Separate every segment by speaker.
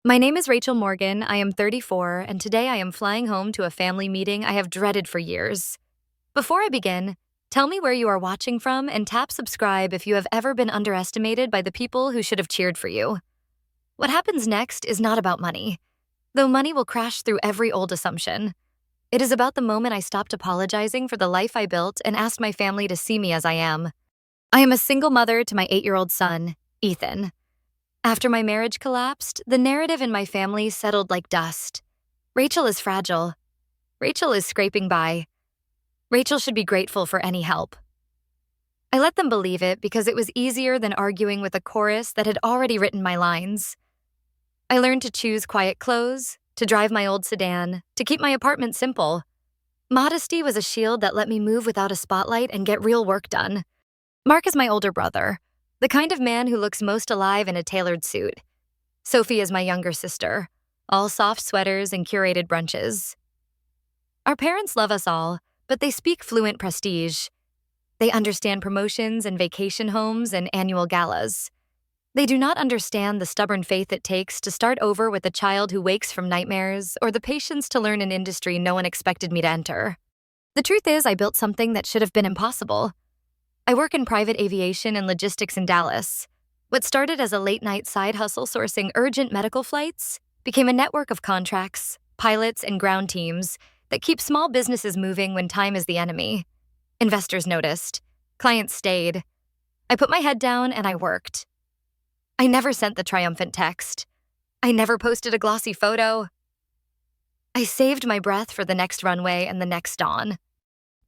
Speaker 1: My name is Rachel Morgan. I am 34, and today I am flying home to a family meeting I have dreaded for years. Before I begin, tell me where you are watching from and tap subscribe if you have ever been underestimated by the people who should have cheered for you. What happens next is not about money, though money will crash through every old assumption. It is about the moment I stopped apologizing for the life I built and asked my family to see me as I am. I am a single mother to my 8-year-old son, Ethan. After my marriage collapsed, the narrative in my family settled like dust. Rachel is fragile. Rachel is scraping by. Rachel should be grateful for any help. I let them believe it because it was easier than arguing with a chorus that had already written my lines. I learned to choose quiet clothes, to drive my old sedan, to keep my apartment simple. Modesty was a shield that let me move without a spotlight and get real work done. Mark is my older brother, the kind of man who looks most alive in a tailored suit. Sophie is my younger sister, all soft sweaters and curated brunches. Our parents love us all, but they speak fluent prestige. They understand promotions and vacation homes and annual galas. They do not understand the stubborn faith it takes to start over with a child who wakes from nightmares or the patience to learn an industry no one expected me to enter. The truth is, I built something that should have been impossible. I work in private aviation and logistics in Dallas. What started as a late-night side hustle sourcing urgent medical flights became a network of contracts, pilots, and ground teams that keep small businesses moving when time is the enemy. Investors noticed. Clients stayed. I put my head down and I worked. I never sent the triumphant text. I never posted a glossy photo. I saved my breath for the next runway and the next dawn.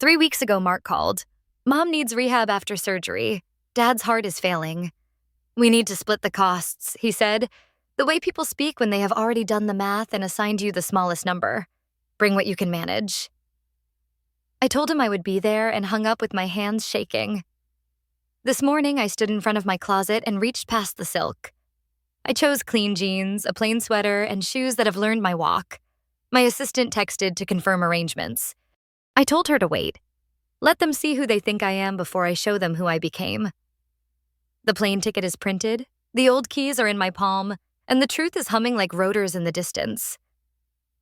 Speaker 1: 3 weeks ago, Mark called. Mom needs rehab after surgery. Dad's heart is failing. We need to split the costs, he said, the way people speak when they have already done the math and assigned you the smallest number. Bring what you can manage. I told him I would be there and hung up with my hands shaking. This morning, I stood in front of my closet and reached past the silk. I chose clean jeans, a plain sweater, and shoes that have learned my walk. My assistant texted to confirm arrangements. I told her to wait. Let them see who they think I am before I show them who I became. The plane ticket is printed, the old keys are in my palm, and the truth is humming like rotors in the distance.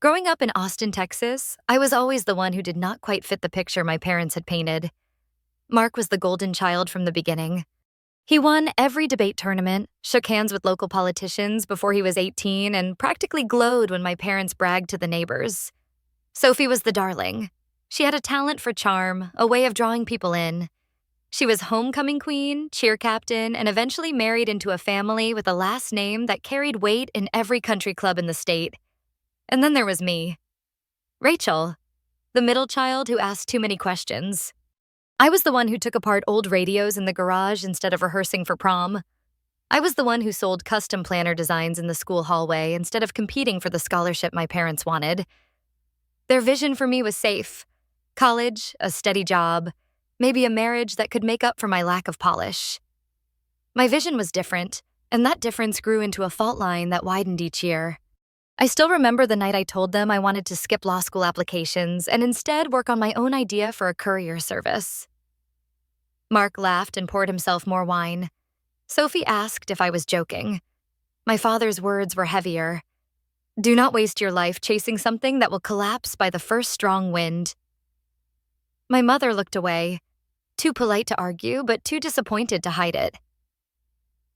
Speaker 1: Growing up in Austin, Texas, I was always the one who did not quite fit the picture my parents had painted. Mark was the golden child from the beginning. He won every debate tournament, shook hands with local politicians before he was 18, and practically glowed when my parents bragged to the neighbors. Sophie was the darling. She had a talent for charm, a way of drawing people in. She was homecoming queen, cheer captain, and eventually married into a family with a last name that carried weight in every country club in the state. And then there was me. Rachel, the middle child who asked too many questions. I was the one who took apart old radios in the garage instead of rehearsing for prom. I was the one who sold custom planner designs in the school hallway instead of competing for the scholarship my parents wanted. Their vision for me was safe. College, a steady job, maybe a marriage that could make up for my lack of polish. My vision was different, and that difference grew into a fault line that widened each year. I still remember the night I told them I wanted to skip law school applications and instead work on my own idea for a courier service. Mark laughed and poured himself more wine. Sophie asked if I was joking. My father's words were heavier. Do not waste your life chasing something that will collapse by the first strong wind. My mother looked away, too polite to argue, but too disappointed to hide it.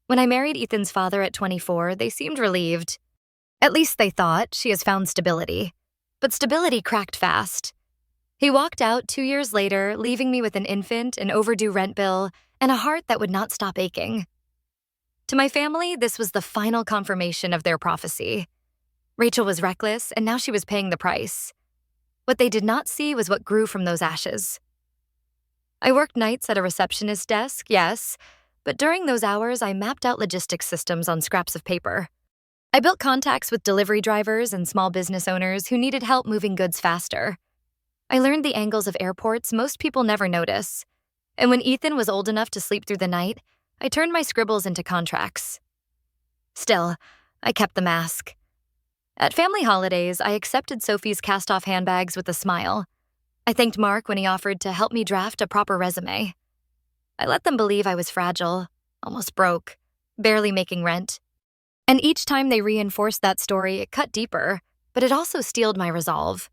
Speaker 1: When I married Ethan's father at 24, they seemed relieved. At least they thought she has found stability. But stability cracked fast. He walked out 2 years later, leaving me with an infant, an overdue rent bill, and a heart that would not stop aching. To my family, this was the final confirmation of their prophecy. Rachel was reckless, and now she was paying the price. What they did not see was what grew from those ashes. I worked nights at a receptionist desk, yes, but during those hours, I mapped out logistics systems on scraps of paper. I built contacts with delivery drivers and small business owners who needed help moving goods faster. I learned the angles of airports most people never notice. And when Ethan was old enough to sleep through the night, I turned my scribbles into contracts. Still, I kept the mask. At family holidays, I accepted Sophie's cast-off handbags with a smile. I thanked Mark when he offered to help me draft a proper resume. I let them believe I was fragile, almost broke, barely making rent. And each time they reinforced that story, it cut deeper, but it also steeled my resolve.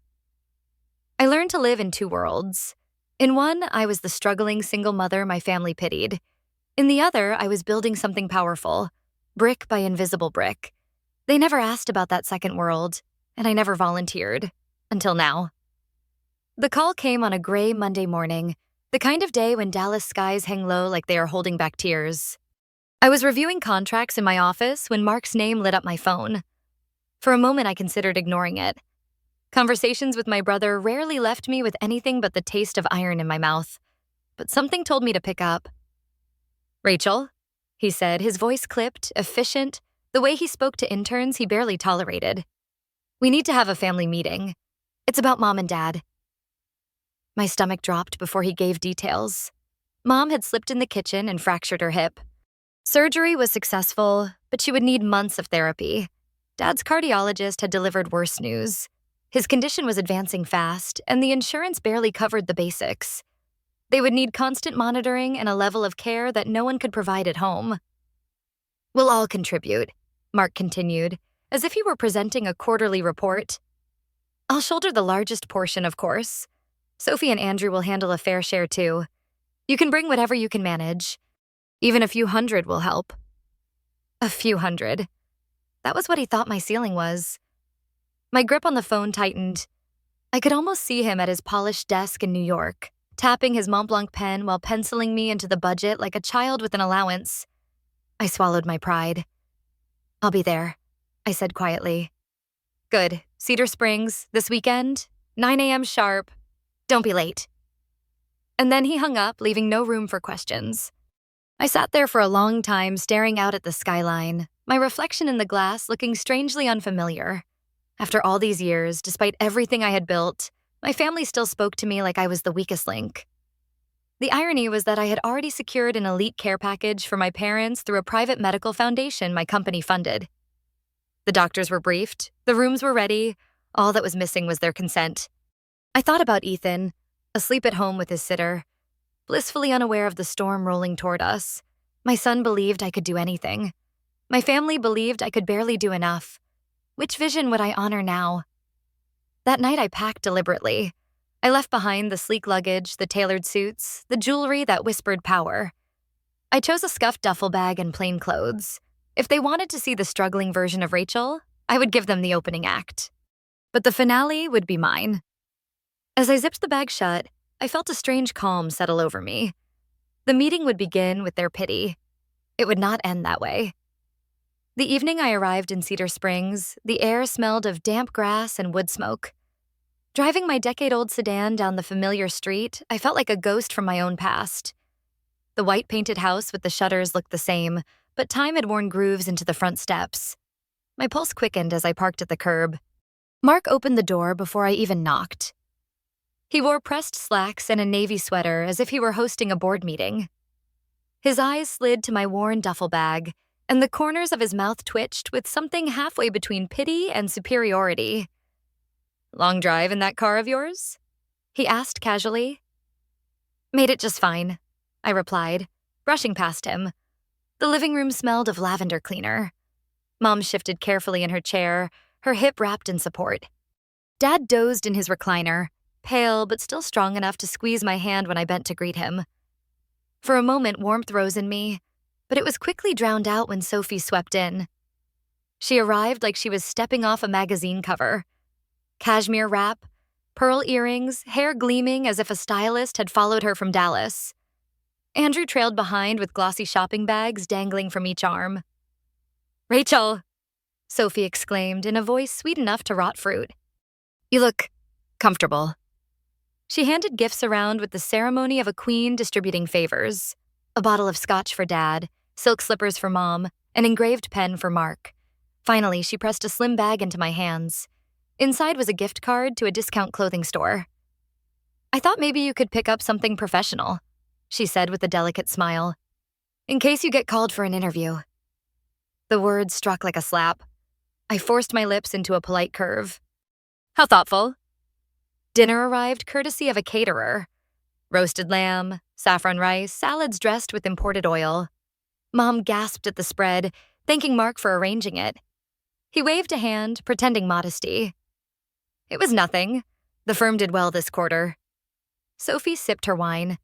Speaker 1: I learned to live in two worlds. In one, I was the struggling single mother my family pitied. In the other, I was building something powerful, brick by invisible brick. They never asked about that second world, and I never volunteered. Until now. The call came on a gray Monday morning, the kind of day when Dallas skies hang low like they are holding back tears. I was reviewing contracts in my office when Mark's name lit up my phone. For a moment, I considered ignoring it. Conversations with my brother rarely left me with anything but the taste of iron in my mouth. But something told me to pick up. "Rachel," he said, his voice clipped, efficient, the way he spoke to interns he barely tolerated. "We need to have a family meeting. It's about Mom and Dad." My stomach dropped before he gave details. Mom had slipped in the kitchen and fractured her hip. Surgery was successful, but she would need months of therapy. Dad's cardiologist had delivered worse news. His condition was advancing fast, and the insurance barely covered the basics. They would need constant monitoring and a level of care that no one could provide at home. "We'll all contribute," Mark continued, as if he were presenting a quarterly report. "I'll shoulder the largest portion, of course. Sophie and Andrew will handle a fair share, too. You can bring whatever you can manage. Even a few hundred will help." A few hundred. That was what he thought my ceiling was. My grip on the phone tightened. I could almost see him at his polished desk in New York, tapping his Mont Blanc pen while penciling me into the budget like a child with an allowance. I swallowed my pride. "I'll be there," I said quietly. "Good. Cedar Springs, this weekend, 9 a.m. sharp. Don't be late." And then he hung up, leaving no room for questions. I sat there for a long time staring out at the skyline, my reflection in the glass looking strangely unfamiliar. After all these years, despite everything I had built, my family still spoke to me like I was the weakest link. The irony was that I had already secured an elite care package for my parents through a private medical foundation my company funded. The doctors were briefed, the rooms were ready, all that was missing was their consent. I thought about Ethan, asleep at home with his sitter, blissfully unaware of the storm rolling toward us. My son believed I could do anything. My family believed I could barely do enough. Which vision would I honor now? That night I packed deliberately. I left behind the sleek luggage, the tailored suits, the jewelry that whispered power. I chose a scuffed duffel bag and plain clothes. If they wanted to see the struggling version of Rachel, I would give them the opening act. But the finale would be mine. As I zipped the bag shut, I felt a strange calm settle over me. The meeting would begin with their pity. It would not end that way. The evening I arrived in Cedar Springs, the air smelled of damp grass and wood smoke. Driving my decade-old sedan down the familiar street, I felt like a ghost from my own past. The white-painted house with the shutters looked the same, but time had worn grooves into the front steps. My pulse quickened as I parked at the curb. Mark opened the door before I even knocked. He wore pressed slacks and a navy sweater as if he were hosting a board meeting. His eyes slid to my worn duffel bag, and the corners of his mouth twitched with something halfway between pity and superiority. "Long drive in that car of yours?" he asked casually. "Made it just fine," I replied, brushing past him. The living room smelled of lavender cleaner. Mom shifted carefully in her chair, her hip wrapped in support. Dad dozed in his recliner, pale but still strong enough to squeeze my hand when I bent to greet him. For a moment, warmth rose in me, but it was quickly drowned out when Sophie swept in. She arrived like she was stepping off a magazine cover. Cashmere wrap, pearl earrings, hair gleaming as if a stylist had followed her from Dallas. Andrew trailed behind with glossy shopping bags dangling from each arm. "Rachel!" Sophie exclaimed in a voice sweet enough to rot fruit. "You look comfortable." She handed gifts around with the ceremony of a queen distributing favors. A bottle of scotch for Dad, silk slippers for Mom, an engraved pen for Mark. Finally, she pressed a slim bag into my hands. Inside was a gift card to a discount clothing store. "I thought maybe you could pick up something professional," she said with a delicate smile, "in case you get called for an interview." The words struck like a slap. I forced my lips into a polite curve. "How thoughtful." Dinner arrived courtesy of a caterer. Roasted lamb, saffron rice, salads dressed with imported oil. Mom gasped at the spread, thanking Mark for arranging it. He waved a hand, pretending modesty. It was nothing. The firm did well this quarter. Sophie sipped her wine.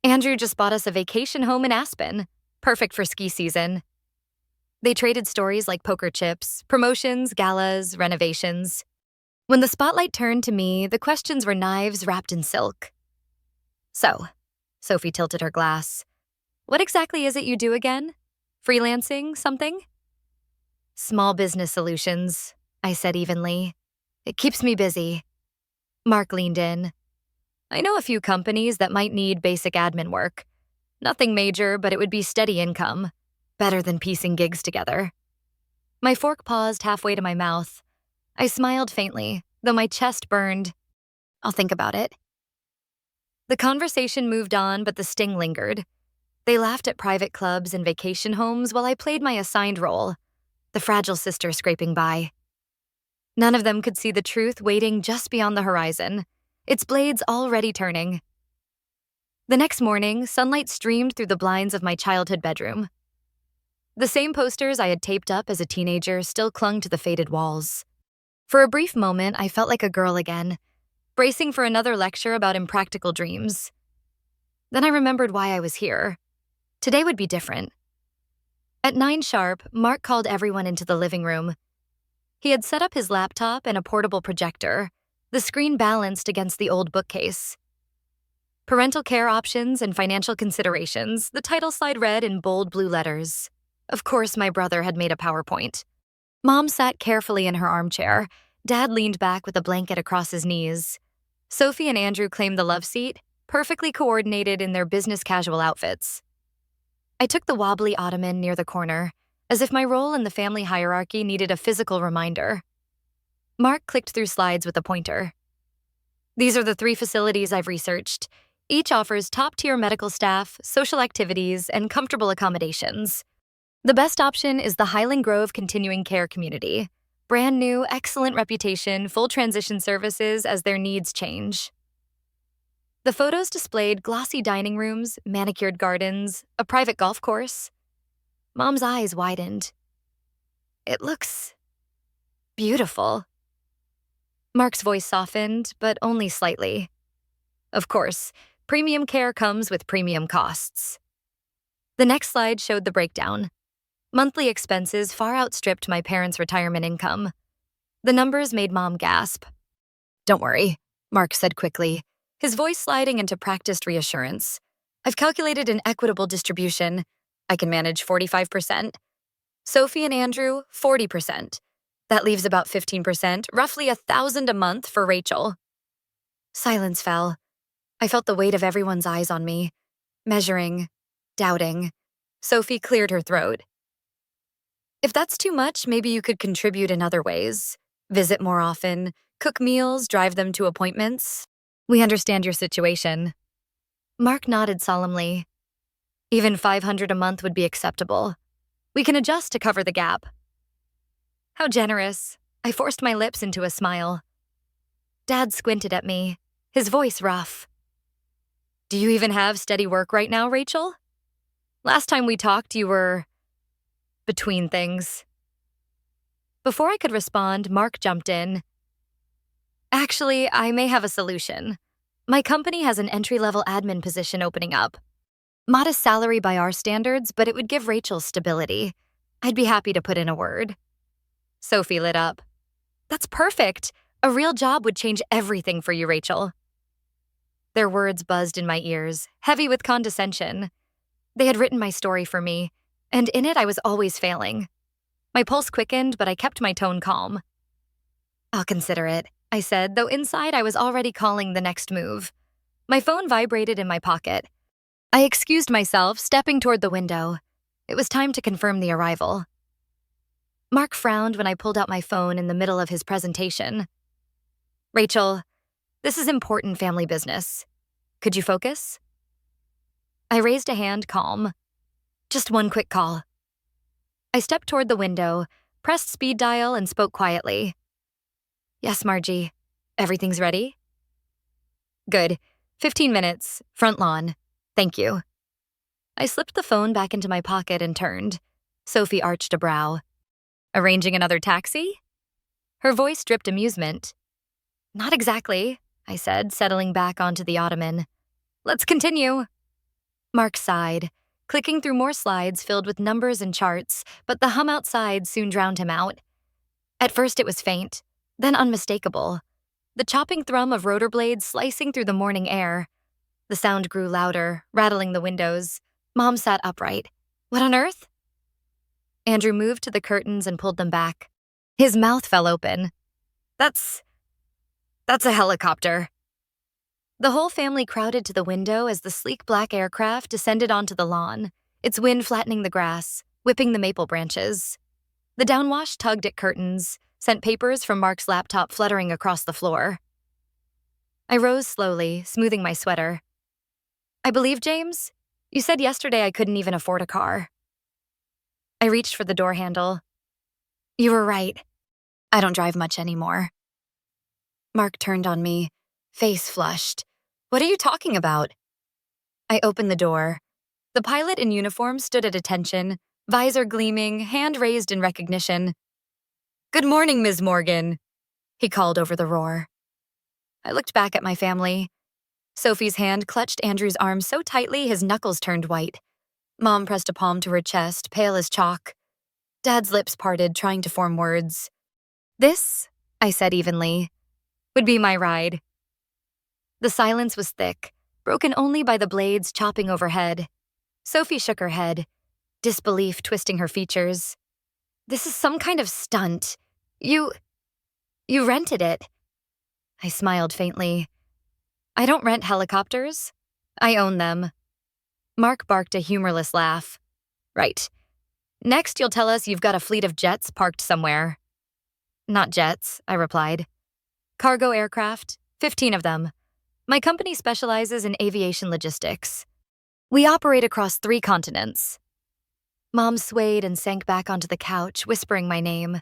Speaker 1: Andrew just bought us a vacation home in Aspen, perfect for ski season. They traded stories like poker chips, promotions, galas, renovations. When the spotlight turned to me, the questions were knives wrapped in silk. So, Sophie tilted her glass. What exactly is it you do again? Freelancing, something? Small business solutions, I said evenly. It keeps me busy. Mark leaned in. I know a few companies that might need basic admin work. Nothing major, but it would be steady income. Better than piecing gigs together. My fork paused halfway to my mouth. I smiled faintly, though my chest burned. I'll think about it. The conversation moved on, but the sting lingered. They laughed at private clubs and vacation homes while I played my assigned role, the fragile sister scraping by. None of them could see the truth waiting just beyond the horizon, its blades already turning. The next morning, sunlight streamed through the blinds of my childhood bedroom. The same posters I had taped up as a teenager still clung to the faded walls. For a brief moment, I felt like a girl again, bracing for another lecture about impractical dreams. Then I remembered why I was here. Today would be different. At 9 sharp, Mark called everyone into the living room. He had set up his laptop and a portable projector, the screen balanced against the old bookcase. Parental care options and financial considerations, the title slide read in bold blue letters. Of course, my brother had made a PowerPoint. Mom sat carefully in her armchair. Dad leaned back with a blanket across his knees. Sophie and Andrew claimed the love seat, perfectly coordinated in their business casual outfits. I took the wobbly ottoman near the corner, as if my role in the family hierarchy needed a physical reminder. Mark clicked through slides with a pointer. These are the 3 facilities I've researched. Each offers top-tier medical staff, social activities, and comfortable accommodations. The best option is the Highland Grove Continuing Care Community. Brand new, excellent reputation, full transition services as their needs change. The photos displayed glossy dining rooms, manicured gardens, a private golf course. Mom's eyes widened. It looks beautiful. Mark's voice softened, but only slightly. Of course, premium care comes with premium costs. The next slide showed the breakdown. Monthly expenses far outstripped my parents' retirement income. The numbers made Mom gasp. Don't worry, Mark said quickly, his voice sliding into practiced reassurance. I've calculated an equitable distribution. I can manage 45%. Sophie and Andrew, 40%. That leaves about 15%, roughly $1,000 a month for Rachel. Silence fell. I felt the weight of everyone's eyes on me, measuring, doubting. Sophie cleared her throat. If that's too much, maybe you could contribute in other ways. Visit more often, cook meals, drive them to appointments. We understand your situation. Mark nodded solemnly. Even $500 a month would be acceptable. We can adjust to cover the gap. How generous. I forced my lips into a smile. Dad squinted at me, his voice rough. Do you even have steady work right now, Rachel? Last time we talked, you were between things. Before I could respond, Mark jumped in. Actually, I may have a solution. My company has an entry-level admin position opening up. Modest salary by our standards, but it would give Rachel stability. I'd be happy to put in a word. Sophie lit up. That's perfect. A real job would change everything for you, Rachel. Their words buzzed in my ears, heavy with condescension. They had written my story for me, and in it I was always failing. My pulse quickened, but I kept my tone calm. I'll consider it, I said, though inside I was already calling the next move. My phone vibrated in my pocket. I excused myself, stepping toward the window. It was time to confirm the arrival. Mark frowned when I pulled out my phone in the middle of his presentation. Rachel, this is important family business. Could you focus? I raised a hand, calm. Just one quick call. I stepped toward the window, pressed speed dial, and spoke quietly. Yes, Margie. Everything's ready? Good. 15 minutes. Front lawn. Thank you. I slipped the phone back into my pocket and turned. Sophie arched a brow. Arranging another taxi? Her voice dripped amusement. Not exactly, I said, settling back onto the ottoman. Let's continue. Mark sighed, clicking through more slides filled with numbers and charts, but the hum outside soon drowned him out. At first it was faint, then unmistakable. The chopping thrum of rotor blades slicing through the morning air. The sound grew louder, rattling the windows. Mom sat upright. What on earth? Andrew moved to the curtains and pulled them back. His mouth fell open. That's a helicopter. The whole family crowded to the window as the sleek black aircraft descended onto the lawn, its wind flattening the grass, whipping the maple branches. The downwash tugged at curtains, sent papers from Mark's laptop fluttering across the floor. I rose slowly, smoothing my sweater. I believe, James, you said yesterday I couldn't even afford a car. I reached for the door handle. You were right. I don't drive much anymore. Mark turned on me, face flushed. What are you talking about? I opened the door. The pilot in uniform stood at attention, visor gleaming, hand raised in recognition. Good morning, Ms. Morgan, he called over the roar. I looked back at my family. Sophie's hand clutched Andrew's arm so tightly his knuckles turned white. Mom pressed a palm to her chest, pale as chalk. Dad's lips parted, trying to form words. This, I said evenly, would be my ride. The silence was thick, broken only by the blades chopping overhead. Sophie shook her head, disbelief twisting her features. This is some kind of stunt. You rented it. I smiled faintly. I don't rent helicopters. I own them. Mark barked a humorless laugh. Right. Next, you'll tell us you've got a fleet of jets parked somewhere. Not jets, I replied. Cargo aircraft, 15 of them. My company specializes in aviation logistics. We operate across 3 continents. Mom swayed and sank back onto the couch, whispering my name.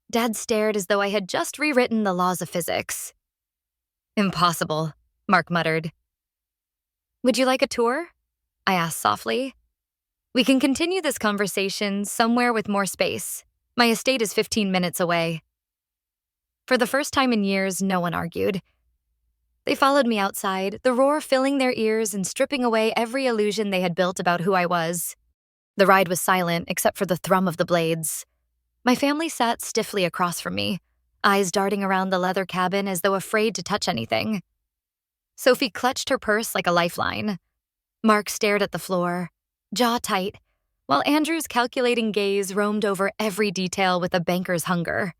Speaker 1: Dad stared as though I had just rewritten the laws of physics. Impossible, Mark muttered. Would you like a tour? I asked softly. We can continue this conversation somewhere with more space. My estate is 15 minutes away. For the first time in years, no one argued. They followed me outside, the roar filling their ears and stripping away every illusion they had built about who I was. The ride was silent except for the thrum of the blades. My family sat stiffly across from me, eyes darting around the leather cabin as though afraid to touch anything. Sophie clutched her purse like a lifeline. Mark stared at the floor, jaw tight, while Andrew's calculating gaze roamed over every detail with a banker's hunger.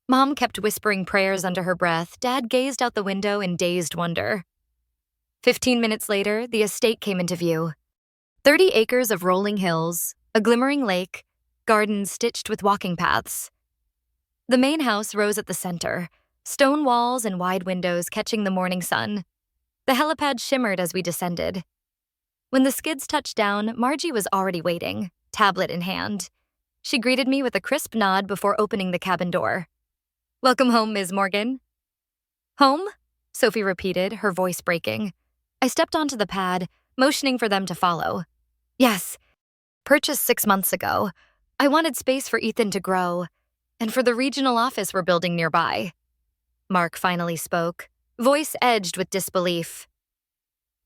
Speaker 1: Mom kept whispering prayers under her breath. Dad gazed out the window in dazed wonder. 15 minutes later, the estate came into view. 30 acres of rolling hills, a glimmering lake, gardens stitched with walking paths. The main house rose at the center, stone walls and wide windows catching the morning sun. The helipad shimmered as we descended. When the skids touched down, Margie was already waiting, tablet in hand. She greeted me with a crisp nod before opening the cabin door. Welcome home, Ms. Morgan. Home? Sophie repeated, her voice breaking. I stepped onto the pad, motioning for them to follow. Yes, purchased 6 months ago. I wanted space for Ethan to grow, and for the regional office we're building nearby. Mark finally spoke, voice edged with disbelief.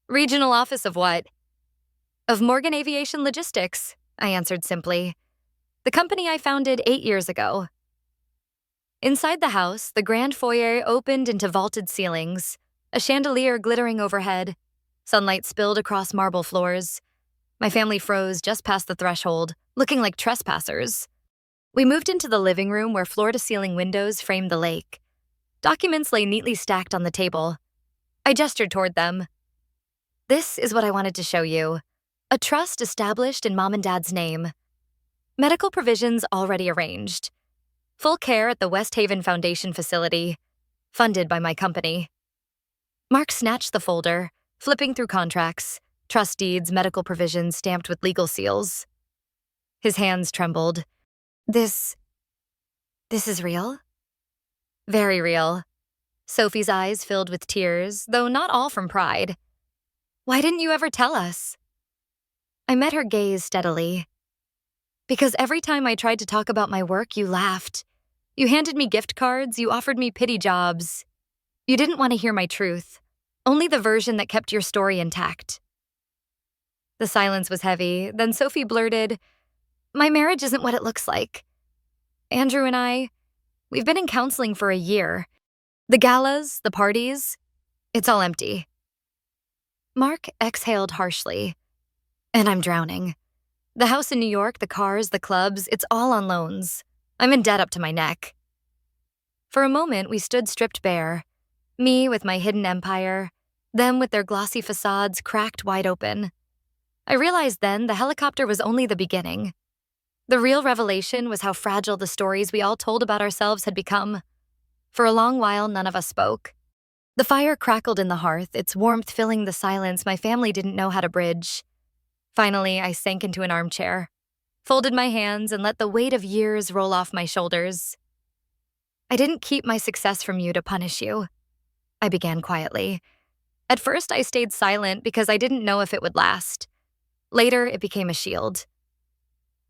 Speaker 1: Regional office of what? Of Morgan Aviation Logistics, I answered simply. The company I founded 8 years ago. Inside the house, the grand foyer opened into vaulted ceilings, a chandelier glittering overhead. Sunlight spilled across marble floors. My family froze just past the threshold, looking like trespassers. We moved into the living room where floor-to-ceiling windows framed the lake. Documents lay neatly stacked on the table. I gestured toward them. This is what I wanted to show you. A trust established in Mom and Dad's name. Medical provisions already arranged. Full care at the West Haven Foundation facility, funded by my company. Mark snatched the folder, flipping through contracts, trust deeds, medical provisions stamped with legal seals. His hands trembled. This is real? Very real. Sophie's eyes filled with tears, though not all from pride. Why didn't you ever tell us? I met her gaze steadily. Because every time I tried to talk about my work, you laughed. You handed me gift cards, you offered me pity jobs. You didn't want to hear my truth, only the version that kept your story intact. The silence was heavy, then Sophie blurted, "My marriage isn't what it looks like. Andrew and we've been in counseling for a year. The galas, the parties, it's all empty." Mark exhaled harshly. "And I'm drowning. The house in New York, the cars, the clubs, it's all on loans. I'm in debt up to my neck." For a moment, we stood stripped bare. Me with my hidden empire, them with their glossy facades cracked wide open. I realized then the helicopter was only the beginning. The real revelation was how fragile the stories we all told about ourselves had become. For a long while, none of us spoke. The fire crackled in the hearth, its warmth filling the silence my family didn't know how to bridge. Finally, I sank into an armchair, folded my hands, and let the weight of years roll off my shoulders. "I didn't keep my success from you to punish you," I began quietly. "At first, I stayed silent because I didn't know if it would last. Later, it became a shield.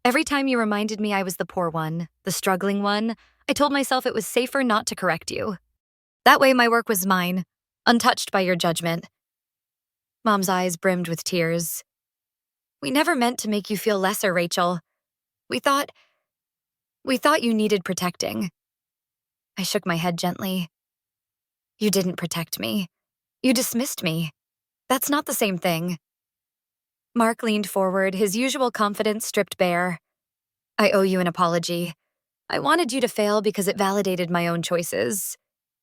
Speaker 1: Every time you reminded me I was the poor one, the struggling one, I told myself it was safer not to correct you. That way, my work was mine, untouched by your judgment." Mom's eyes brimmed with tears. "We never meant to make you feel lesser, Rachel. We thought you needed protecting." I shook my head gently. "You didn't protect me. You dismissed me. That's not the same thing." Mark leaned forward, his usual confidence stripped bare. "I owe you an apology. I wanted you to fail because it validated my own choices.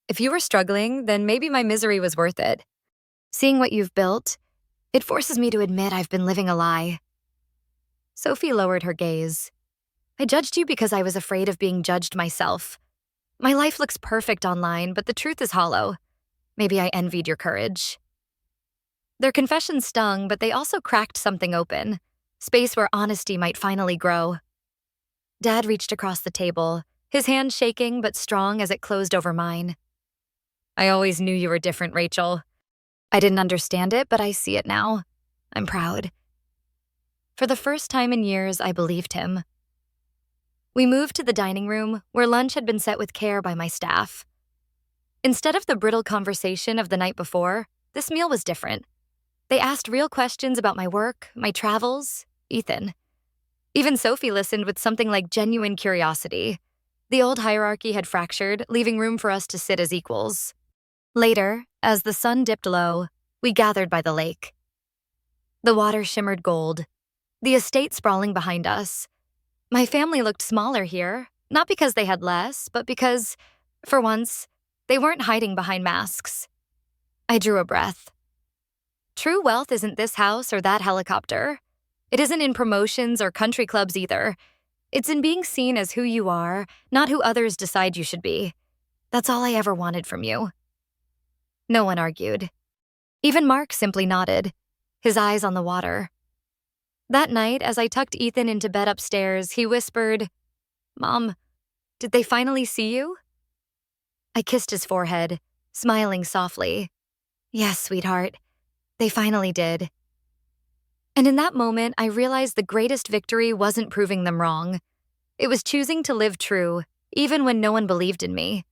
Speaker 1: If you were struggling, then maybe my misery was worth it. Seeing what you've built, it forces me to admit I've been living a lie." Sophie lowered her gaze. "I judged you because I was afraid of being judged myself. My life looks perfect online, but the truth is hollow. Maybe I envied your courage." Their confession stung, but they also cracked something open, space where honesty might finally grow. Dad reached across the table, his hand shaking but strong as it closed over mine. "I always knew you were different, Rachel. I didn't understand it, but I see it now. I'm proud." For the first time in years, I believed him. We moved to the dining room, where lunch had been set with care by my staff. Instead of the brittle conversation of the night before, this meal was different. They asked real questions about my work, my travels, Ethan. Even Sophie listened with something like genuine curiosity. The old hierarchy had fractured, leaving room for us to sit as equals. Later, as the sun dipped low, we gathered by the lake. The water shimmered gold, the estate sprawling behind us. My family looked smaller here, not because they had less, but because, for once, they weren't hiding behind masks. I drew a breath. True wealth isn't this house or that helicopter. It isn't in promotions or country clubs either. It's in being seen as who you are, not who others decide you should be. That's all I ever wanted from you." No one argued. Even Mark simply nodded, his eyes on the water. That night, as I tucked Ethan into bed upstairs, he whispered, "Mom, did they finally see you?" I kissed his forehead, smiling softly. "Yes, sweetheart. They finally did." And in that moment, I realized the greatest victory wasn't proving them wrong. It was choosing to live true, even when no one believed in me.